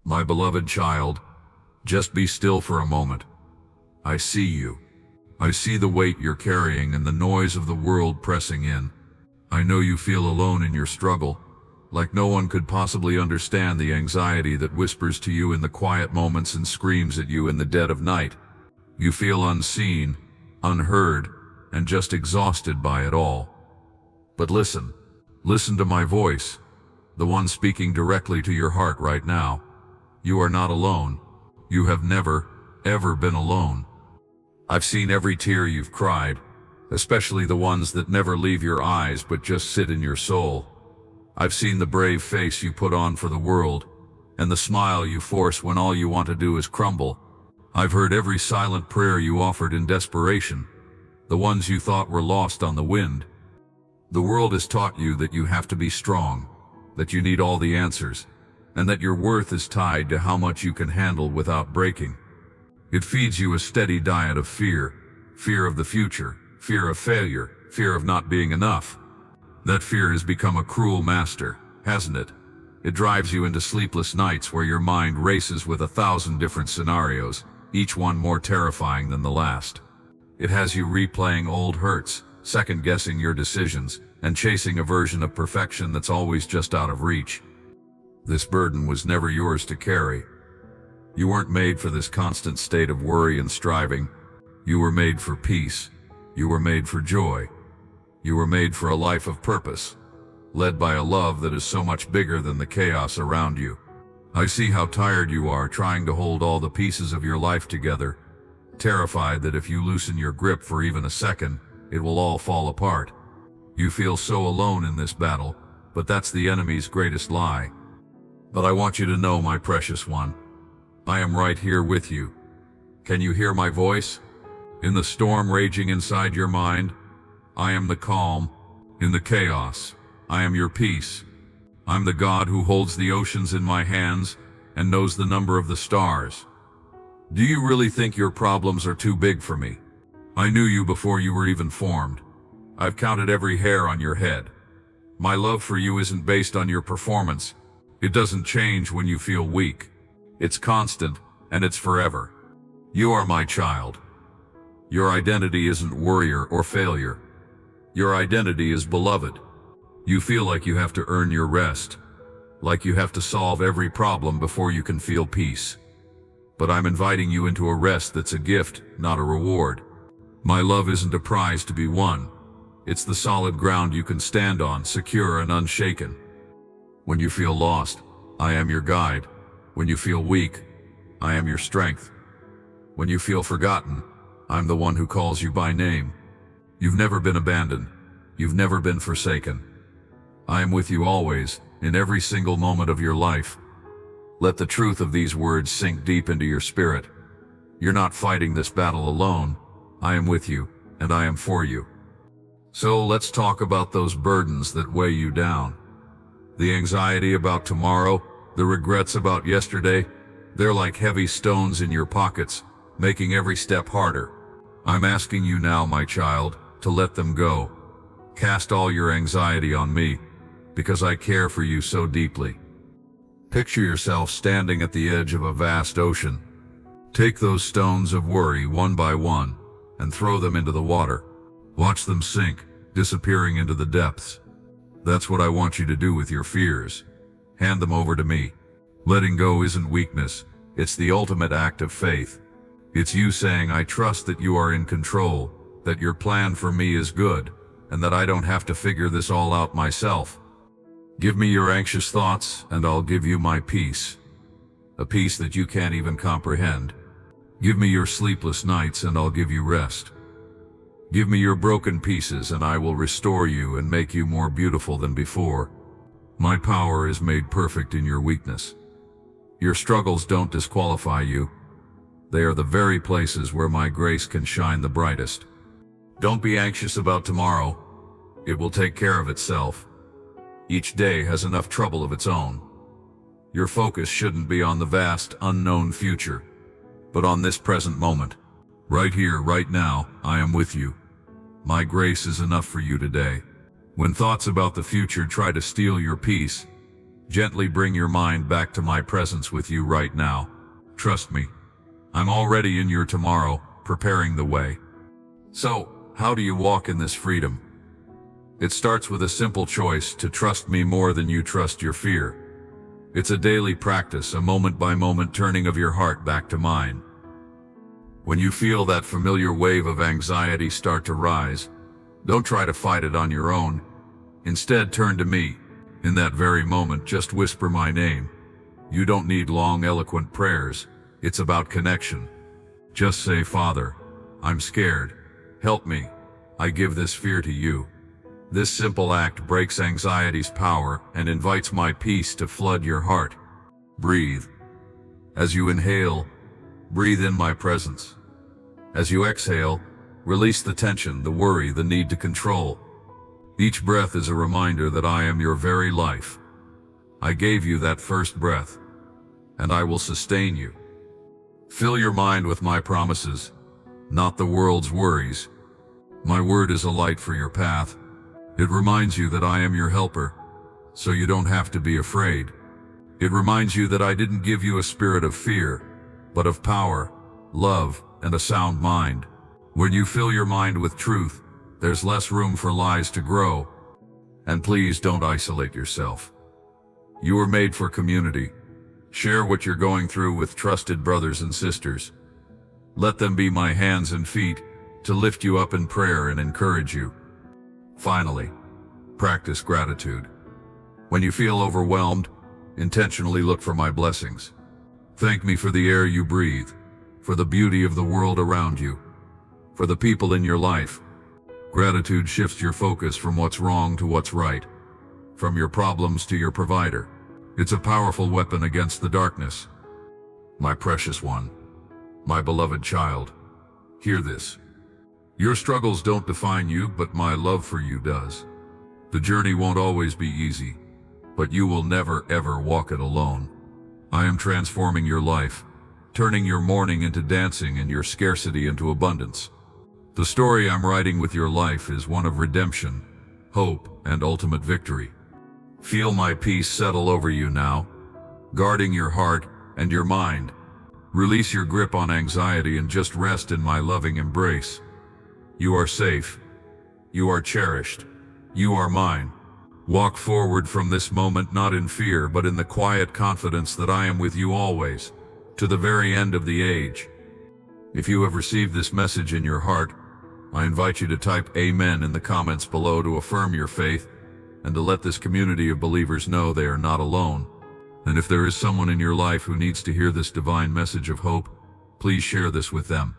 My beloved child, just be still for a moment. I see you. I see the weight you're carrying and the noise of the world pressing in. I know you feel alone in your struggle, like no one could possibly understand the anxiety that whispers to you in the quiet moments and screams at you in the dead of night. You feel unseen, unheard, and just exhausted by it all. But listen to my voice, the one speaking directly to your heart right now. You are not alone. You have never, ever been alone. I've seen every tear you've cried, especially the ones that never leave your eyes but just sit in your soul. I've seen the brave face you put on for the world, and the smile you force when all you want to do is crumble. I've heard every silent prayer you offered in desperation, the ones you thought were lost on the wind. The world has taught you that you have to be strong, that you need all the answers, and that your worth is tied to how much you can handle without breaking. It feeds you a steady diet of fear of the future, fear of failure, fear of not being enough. That fear has become a cruel master, hasn't it? It drives you into sleepless nights where your mind races with 1,000 different scenarios, each one more terrifying than the last. It has you replaying old hurts, second-guessing your decisions, and chasing a version of perfection that's always just out of reach. This burden was never yours to carry. You weren't made for this constant state of worry and striving. You were made for peace. You were made for joy. You were made for a life of purpose, led by a love that is so much bigger than the chaos around you. I see how tired you are trying to hold all the pieces of your life together, terrified that if you loosen your grip for even a second, it will all fall apart. You feel so alone in this battle, but that's the enemy's greatest lie. But I want you to know, my precious one, I am right here with you. Can you hear my voice? In the storm raging inside your mind, I am the calm. In the chaos, I am your peace. I'm the God who holds the oceans in my hands and knows the number of the stars. Do you really think your problems are too big for me? I knew you before you were even formed. I've counted every hair on your head. My love for you isn't based on your performance. It doesn't change when you feel weak. It's constant, and it's forever. You are my child. Your identity isn't warrior or failure. Your identity is beloved. You feel like you have to earn your rest, like you have to solve every problem before you can feel peace. But I'm inviting you into a rest that's a gift, not a reward. My love isn't a prize to be won. It's the solid ground you can stand on, secure and unshaken. When you feel lost, I am your guide. When you feel weak, I am your strength. When you feel forgotten, I'm the one who calls you by name. You've never been abandoned. You've never been forsaken. I am with you always, in every single moment of your life. Let the truth of these words sink deep into your spirit. You're not fighting this battle alone. I am with you, and I am for you. So let's talk about those burdens that weigh you down. The anxiety about tomorrow, the regrets about yesterday, they're like heavy stones in your pockets, making every step harder. I'm asking you now, my child, to let them go. Cast all your anxiety on me, because I care for you so deeply. Picture yourself standing at the edge of a vast ocean. Take those stones of worry one by one and throw them into the water. Watch them sink, disappearing into the depths. That's what I want you to do with your fears. Hand them over to me. Letting go isn't weakness. It's the ultimate act of faith. It's you saying, I trust that you are in control, that your plan for me is good, and that I don't have to figure this all out myself. Give me your anxious thoughts, and I'll give you my peace. A peace that you can't even comprehend. Give me your sleepless nights, and I'll give you rest. Give me your broken pieces, and I will restore you and make you more beautiful than before. My power is made perfect in your weakness. Your struggles don't disqualify you. They are the very places where my grace can shine the brightest. Don't be anxious about tomorrow. It will take care of itself. Each day has enough trouble of its own. Your focus shouldn't be on the vast, unknown future, but on this present moment. Right here, right now, I am with you. My grace is enough for you today. When thoughts about the future try to steal your peace, Gently bring your mind back to my presence with you right now. Trust me, I'm already in your tomorrow, preparing the way. So, how do you walk in this freedom? It starts with a simple choice to trust me more than you trust your fear. It's a daily practice, a moment-by-moment turning of your heart back to mine. When you feel that familiar wave of anxiety start to rise, don't try to fight it on your own. Instead, turn to me. In that very moment, just whisper my name. You don't need long, eloquent prayers. It's about connection. Just say, Father, I'm scared. Help me. I give this fear to you. This simple act breaks anxiety's power and invites my peace to flood your heart. Breathe. As you inhale, breathe in my presence. As you exhale, release the tension, the worry, the need to control. Each breath is a reminder that I am your very life. I gave you that first breath, and I will sustain you. Fill your mind with my promises, not the world's worries. My word is a light for your path. It reminds you that I am your helper, so you don't have to be afraid. It reminds you that I didn't give you a spirit of fear, but of power, love, and a sound mind. When you fill your mind with truth, there's less room for lies to grow. And please don't isolate yourself. You were made for community. Share what you're going through with trusted brothers and sisters. Let them be my hands and feet to lift you up in prayer and encourage you. Finally, practice gratitude. When you feel overwhelmed, intentionally look for my blessings. Thank me for the air you breathe, for the beauty of the world around you, for the people in your life. Gratitude shifts your focus from what's wrong to what's right, from your problems to your provider. It's a powerful weapon against the darkness. My precious one, my beloved child, hear this. Your struggles don't define you, but my love for you does. The journey won't always be easy, but you will never ever walk it alone. I am transforming your life, turning your mourning into dancing and your scarcity into abundance. The story I'm writing with your life is one of redemption, hope, and ultimate victory. Feel my peace settle over you now, guarding your heart and your mind. Release your grip on anxiety and just rest in my loving embrace. You are safe. You are cherished. You are mine. Walk forward from this moment not in fear, but in the quiet confidence that I am with you always, to the very end of the age. If you have received this message in your heart, I invite you to type Amen in the comments below to affirm your faith and to let this community of believers know they are not alone. And if there is someone in your life who needs to hear this divine message of hope, please share this with them.